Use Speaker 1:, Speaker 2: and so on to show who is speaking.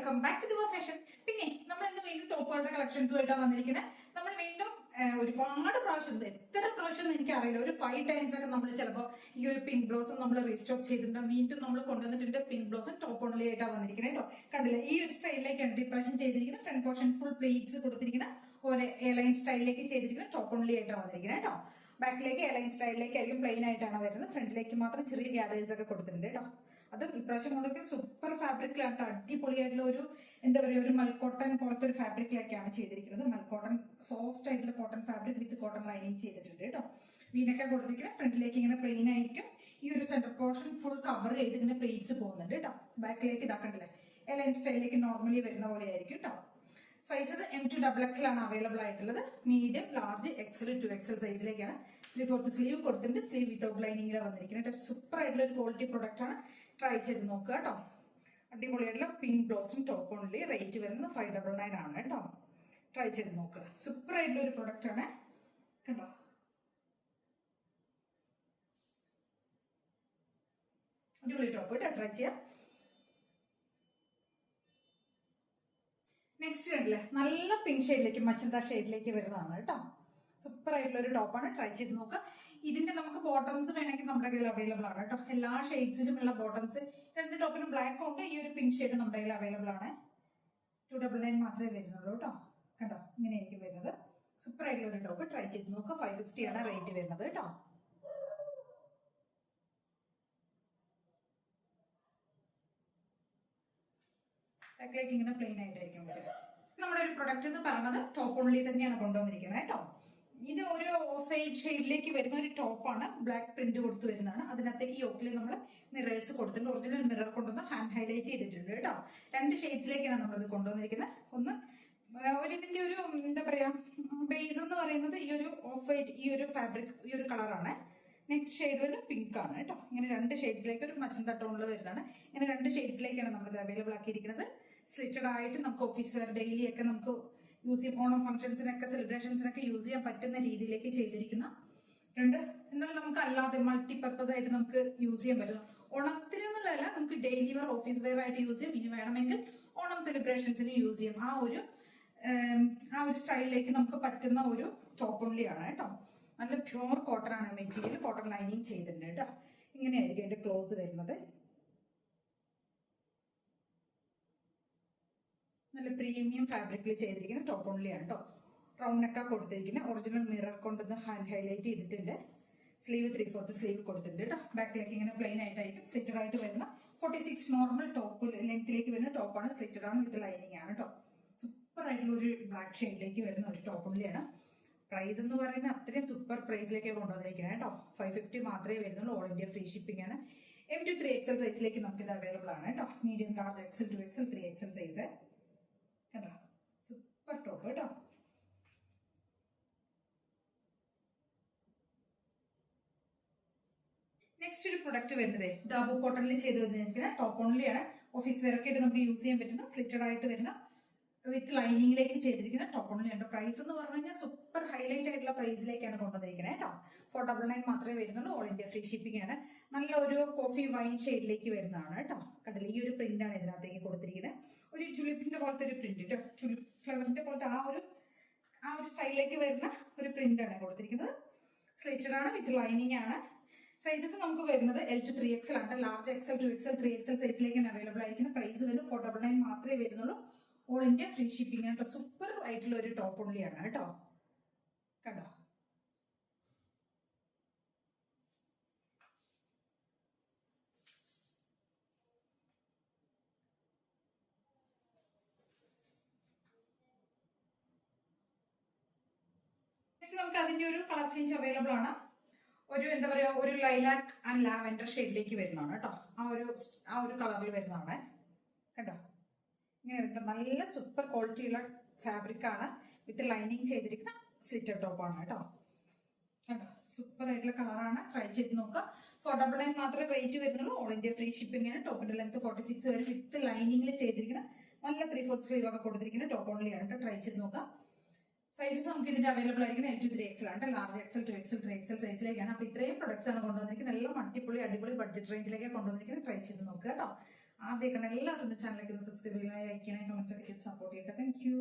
Speaker 1: Welcome back to ദിവ fashion. പിന്നെ നമ്മൾ ഇന്ന് വീണ്ടും ടോപ്പുകളുടെ കളക്ഷൻസുമായിട്ടാണ് വന്നിരിക്കുന്നത്. നമ്മൾ വീണ്ടും ഒരുപാട് പ്രാവശ്യം, എത്ര പ്രാവശ്യം എനിക്ക് അറിയില്ല, ഒരു 5 times ഒക്കെ നമ്മൾ ചിലപ്പോൾ ഈ ഒരു പിങ്ക് ബ്ലൗസും നമ്മൾ റീസ്റ്റോക്ക് ചെയ്തിട്ടുണ്ട്. വീണ്ടും നമ്മൾ കൊണ്ടുവന്നിട്ടുണ്ട് പിങ്ക് ബ്ലൗസും ടോപ്പ് ഓൺലി ആയിട്ടാണ് വന്നിരിക്കുന്നത് കേട്ടോ. കണ്ടില്ല, ഈ ഒരു സ്റ്റൈലിലേക്കാണ് ഡിപ്രഷൻ ചെയ്തിരിക്കുന്നത്. ഫ്രണ്ട് പോർഷൻ ഫുൾ പ്ലേറ്റ്സ് കൊടുത്തിരിക്കുന്ന ഒരു എയർലൈൻ സ്റ്റൈലിലേക്ക് ചെയ്തിരിക്കുന്ന ടോപ്പ് ഓൺലി ആയിട്ടാണ് വന്നിരിക്കുന്നത് കേട്ടോ. ബാക്കിലേക്ക് എയർലൈൻ സ്റ്റൈലിലേക്ക് ആയിരിക്കും പ്ലെയിൻ ആയിട്ടാണ് വരുന്നത്. ഫ്രണ്ടിലേക്ക് മാത്രം ചെറിയ ഗ്യാദേഴ്സ് ഒക്കെ കൊടുത്തിട്ടുണ്ട് കേട്ടോ. അത് ഇപ്രാവശ്യം കൊണ്ടൊക്കെ സൂപ്പർ ഫാബ്രിക്കിലാണ്, അടിപൊളിയായിട്ടുള്ള ഒരു എന്താ പറയുക, ഒരു മൽക്കോട്ടൺ പോലത്തെ ഒരു ഫാബ്രിക്കിലൊക്കെയാണ് ചെയ്തിരിക്കുന്നത്. മൽക്കോട്ടൺ സോഫ്റ്റ് ആയിട്ടുള്ള കോട്ടൺ ഫാബ്രിക് വിത്ത് കോട്ടൺ ലൈനിങ് ചെയ്തിട്ടുണ്ട് കേട്ടോ. വീനൊക്കെ കൊടുത്തിരിക്കുന്നത് ഫ്രണ്ടിലേക്ക് ഇങ്ങനെ പ്ലെയിൻ ആയിരിക്കും. ഈ ഒരു സെന്റർ പോർഷൻ ഫുൾ കവർ ചെയ്ത് ഇങ്ങനെ പ്ലേറ്റ്സ് പോകുന്നുണ്ട് കേട്ടോ. ബാക്കിലേക്ക് ഇതാക്കണ്ടല്ലേ, എയർലൈൻ സ്റ്റൈലിലേക്ക് നോർമലി വരുന്ന പോലെ ആയിരിക്കും കേട്ടോ. സൈസസ് M2 XXL ആണ് അവൈലബിൾ ആയിട്ടുള്ളത്. മീഡിയം, ലാർജ്, XL, 2XL സൈസിലേക്കാണ്. 3/4 സ്ലീവ് കൊടുത്തിട്ടുണ്ട്. സ്ലീവ് വിത്തൗട്ട് ലൈനിങ്ങിലാണ് വന്നിരിക്കുന്നത്. സൂപ്പർ ആയിട്ടുള്ള ഒരു ക്വാളിറ്റി പ്രൊഡക്റ്റ് ആണ്. ട്രൈ ചെയ്ത് നോക്കുക കേട്ടോ. അടിപൊളിയായിട്ടുള്ള പിങ്ക് ബ്ലൗസും ടോപ്പ് ഓൺലി. റേറ്റ് വരുന്നത് 599 ആണ് കേട്ടോ. ട്രൈ ചെയ്ത് നോക്കുക. സൂപ്പർ ആയിട്ടുള്ള ഒരു പ്രൊഡക്റ്റ് ആണ് കേട്ടോ. അടിപൊളി ടോപ്പ് കേട്ടോ, ട്രൈ ചെയ്യാം. നെക്സ്റ്റ് കണ്ടില്ലേ, നല്ല പിങ്ക് ഷെയ്ഡിലേക്ക്, മച്ചന്ത ഷെയ്ഡിലേക്ക് വരുന്നതാണ് കേട്ടോ. സൂപ്പർ ആയിട്ടുള്ള ഒരു ടോപ്പാണ്. ട്രൈ ചെയ്ത് നോക്കുക. ഇതിന്റെ നമുക്ക് ബോട്ടംസ് വേണമെങ്കിൽ നമ്മുടെ കയ്യിൽ അവൈലബിൾ ആണ് കേട്ടോ. എല്ലാ ഷെയ്ഡ്സിലും ഉള്ള ബോട്ടംസ്, രണ്ട് ടോപ്പിനും ബ്ലാക്ക് ഉണ്ട്. ഈ ഒരു പിങ്ക് ഷെയ്ഡ് നമ്മുടെ കയ്യിൽ അവൈലബിൾ ആണ്. 299 മാത്രമേ വരുന്നുള്ളൂ കേട്ടോ. കണ്ടോ, ഇങ്ങനെയായിരിക്കും വരുന്നത്. സൂപ്പർ ആയിട്ടുള്ള ഒരു ടോപ്പ്. ട്രൈ ചെയ്ത് നോക്കുക. 550 ആണ് റേറ്റ് വരുന്നത് കേട്ടോ. ബാക്കിലേക്ക് ഇങ്ങനെ പ്ലെയിൻ ആയിട്ടായിരിക്കും വരിക. നമ്മുടെ ഒരു പ്രൊഡക്റ്റ് എന്ന് പറയുന്നത് ടോപ്പ് ഓൺലി തന്നെയാണ് കൊണ്ടുവന്നിരിക്കുന്നത് കേട്ടോ. ഇത് ഒരു ഓഫ് വൈറ്റ് ഷെയ്ഡിലേക്ക് വരുന്ന ഒരു ടോപ്പാണ്. ബ്ലാക്ക് പ്രിന്റ് കൊടുത്ത് വരുന്നതാണ്. അതിനകത്തേക്ക് യോക്കിൽ നമ്മൾ മിറേഴ്സ് കൊടുത്തിട്ടുണ്ട്. ഒറിജിനൽ മിറർ കൊണ്ടുവന്ന് ഹാൻഡ് ഹൈലൈറ്റ് ചെയ്തിട്ടുണ്ട് കേട്ടോ. 2 ഷെയ്ഡ്സിലേക്കാണ് നമ്മളത് കൊണ്ടുവന്നിരിക്കുന്നത്. ഒന്ന് ഇതിന്റെ ഒരു എന്താ പറയാ, ബേസ് എന്ന് പറയുന്നത് ഈ ഒരു ഓഫ് വൈറ്റ്, ഈ ഒരു ഫാബ്രിക്, ഈ ഒരു കളറാണ്. നെക്സ്റ്റ് ഷെയ്ഡ് ഒരു പിങ്ക് ആണ് കേട്ടോ. ഇങ്ങനെ 2 ഷെയ്ഡ്സിലേക്ക്, ഒരു മച്ചന്ത ടോണിൽ വരുന്നതാണ്. ഇങ്ങനെ 2 ഷെയ്ഡ്സിലേക്കാണ് നമ്മൾ അവൈലബിൾ ആക്കിയിരിക്കുന്നത്. സ്ലിറ്റഡ് ആയിട്ട് നമുക്ക് ഓഫീസ് വെയർ, ഡെയിലി ഒക്കെ നമുക്ക് യൂസ് ചെയ്യാം. ഓണം ഫംഗ്ഷൻസിനൊക്കെ, സെലിബ്രേഷൻസിനൊക്കെ യൂസ് ചെയ്യാൻ പറ്റുന്ന രീതിയിലേക്ക് ചെയ്തിരിക്കുന്ന 2. എന്നാൽ നമുക്ക് അല്ലാതെ മൾട്ടിപർപ്പസ് ആയിട്ട് നമുക്ക് യൂസ് ചെയ്യാൻ പറ്റുന്നു. ഓണത്തിന് എന്നുള്ളതല്ല, നമുക്ക് ഡെയിലി വെയർ, ഓഫീസ് വെയർ ആയിട്ട് യൂസ് ചെയ്യാം. ഇനി വേണമെങ്കിൽ ഓണം സെലിബ്രേഷൻസിന് യൂസ് ചെയ്യാം. ആ ഒരു സ്റ്റൈലിലേക്ക് നമുക്ക് പറ്റുന്ന ഒരു ടോപ്പ് ഓൺലി ആണ് കേട്ടോ. നല്ല പ്യൂർ കോട്ടൺ ആണ് മെറ്റീരിയൽ. കോട്ടൺ ലൈനിങ് ചെയ്തിട്ടുണ്ട് കേട്ടോ. ഇങ്ങനെയായിരിക്കും അതിന്റെ ക്ലോസ് വരുന്നത്. നല്ല പ്രീമിയം ഫാബ്രിക്കിൽ ചെയ്തിരിക്കുന്ന ടോപ്പ് ഓൺലി ആണ് കേട്ടോ. റൗണ്ട് നെക്കാ കൊടുത്തിരിക്കുന്നത്. ഒറിജിനൽ മിറർ കൊണ്ടൊന്ന് ഹാൻഡ് ഹൈലൈറ്റ് ചെയ്തിട്ടുണ്ട്. സ്ലീവ് 3/4 സ്ലീവ് കൊടുത്തിട്ടുണ്ട് കേട്ടോ. ബാക്കിലേക്ക് ഇങ്ങനെ പ്ലെയിൻ ആയിട്ടായിരിക്കും. സ്ലിറ്റഡ് ആയിട്ട് വരുന്ന 46 നോർമൽ ടോപ്പ് ലെങ്ത്തിലേക്ക് വരുന്ന ടോപ്പാണ്. സ്ലിറ്റഡ് ആണ്, വിത്ത് ലൈനിങ് ആണ് കേട്ടോ. സൂപ്പർ ആയിട്ടുള്ള ഒരു ബ്ലാക്ക് ഷെയ്ഡിലേക്ക് വരുന്ന ഒരു ടോപ്പ് ഓൺലിയാണ്. പ്രൈസ് എന്ന് പറയുന്നത് അത്രയും സൂപ്പർ പ്രൈസിലേക്ക് കൊണ്ടുവന്നിരിക്കുന്നത് കേട്ടോ. 550 മാത്രമേ വരുന്നുള്ളൂ. ഓൾ ഇന്ത്യ ഫ്രീ ഷിപ്പിംഗ് ആണ്. M2 3XL സൈസിലേക്ക് നമുക്ക് ഇത് അവൈലബിൾ ആണ് കേട്ടോ. Medium, large, XL, 2XL, 3XL size കേട്ടോ. സൂപ്പർ ടോപ്പ് കേട്ടോ. നെക്സ്റ്റ് ഒരു പ്രൊഡക്റ്റ് വരുന്നത് ഡാബു കോട്ടണിൽ ചെയ്ത് വന്നിരിക്കുന്ന ടോപ്പ് ഓൺലി ആണ്. ഓഫീസ് വെയർ ഒക്കെ ആയിട്ട് നമുക്ക് യൂസ് ചെയ്യാൻ പറ്റുന്ന, സ്ലിറ്റഡ് ആയിട്ട് വരുന്ന വിത്ത് ലൈനിങ്ങിലേക്ക് ചെയ്തിരിക്കുന്ന ടോപ്പ് ഓൺലി ആണ്. പ്രൈസ് എന്ന് പറഞ്ഞു കഴിഞ്ഞാൽ സൂപ്പർ ഹൈലൈറ്റ് ആയിട്ടുള്ള പ്രൈസിലേക്കാണ് കൊണ്ടുവന്നിരിക്കുന്നത് കേട്ടോ. 499 മാത്രമേ വരുന്നുള്ളൂ. ഓൾ ഇന്ത്യ ഫ്രീ ഷിപ്പിംഗ് ആണ്. നല്ല ഒരു കോഫി വൈൻ ഷെയ്ഡിലേക്ക് വരുന്നതാണ് കേട്ടോ. കണ്ടില്ല, ഈ ഒരു പ്രിന്റ് ആണ് ഇതിനകത്തേക്ക് കൊടുത്തിരിക്കുന്നത്. ഒരു ചുളിപ്പിന്റെ പോലത്തെ ഒരു പ്രിന്റ് കേട്ടോ. ചുളിപ്പ് ഫ്ലവറിന്റെ പോലത്തെ ആ ഒരു സ്റ്റൈലിലേക്ക് വരുന്ന ഒരു പ്രിന്റ് ആണ് കൊടുത്തിരിക്കുന്നത്. സ്ലിറ്റഡ് ആണ്, വിത്ത് ലൈനിങ് ആണ്. സൈസസ് നമുക്ക് വരുന്നത് L to 3XL ആണ്. ലാർജ്, XL, 2XL, 3XL സൈസിലേക്കാണ് അവൈലബിൾ ആയിരിക്കുന്നത്. പ്രൈസ് വരുന്നത് 499 മാത്രമേ വരുന്നുള്ളൂ. ഓൾ ഇന്ത്യ ഫ്രീ ഷിപ്പിംഗ് ആണ്. സൂപ്പർ ആയിട്ടുള്ള ഒരു ടോപ്പ് ഓൺലി ആണ് കേട്ടോ. കണ്ടോ, നമുക്ക് അതിന്റെ ഒരു കളർ ചേഞ്ച് അവൈലബിൾ ആണ്. ഒരു എന്താ പറയാ, ഒരു ലൈലാക്ക് ആൻഡ് ലാവെൻഡർ ഷെയ്ഡിലേക്ക് വരുന്നതാണ് കേട്ടോ. ആ ഒരു കളറിൽ വരുന്നതാണ് കേട്ടോ. ഇങ്ങനെ വരുന്നത് നല്ല സൂപ്പർ ക്വാളിറ്റിയുള്ള ഫാബ്രിക് ആണ്. വിത്ത് ലൈനിങ് ചെയ്തിരിക്കുന്ന സ്ലിറ്റർ ടോപ്പാണ് കേട്ടോ. കേട്ടോ, സൂപ്പർ ആയിട്ടുള്ള കളറാണ്. ട്രൈ ചെയ്ത് നോക്കുക. 499 മാത്രമേ റേറ്റ് വരുന്നുള്ളൂ. ഓൾ ഇന്ത്യ ഫ്രീ ഷിപ്പിംഗ് ആണ്. ടോപ്പിന്റെ ലെങ്ത് 46 വരെ വിത്ത് ലൈനിങ്ങിൽ ചെയ്തിരിക്കുന്ന നല്ല 3/4 സ്ലീവ് ഒക്കെ കൊടുത്തിരിക്കുന്ന ടോപ്പ് ഓൺലി ആണ് കേട്ടോ. ട്രൈ ചെയ്ത് നോക്കാം. സൈസസ് നമുക്ക് ഇതിന്റെ അവൈലബിൾ ആയിരിക്കുന്നത് L to 3XL ആണ്. Large, XL, 2XL, 3XL സൈസിലേക്കാണ്. അപ്പൊ ഇത്രയും പ്രൊഡക്ട്സ് ആണ് കൊണ്ടുവന്നിരിക്കുന്നത്. എല്ലാം അടിപൊളി ബഡ്ജറ്റ് റേഞ്ചിലേക്ക് കൊണ്ടുവന്നിരിക്കുന്നത്. ട്രൈ ചെയ്ത് നോക്കുക കേട്ടോ. ആദ്യമൊക്കെ എല്ലാവരും ചാനലിലേക്ക് സബ്സ്ക്രൈബ് ചെയ്യാൻ, ലൈക്ക് ചെയ്യാൻ, കമന്റ്സ് ഒക്കെ സപ്പോർട്ട് ചെയ്യട്ടെ. Thank you.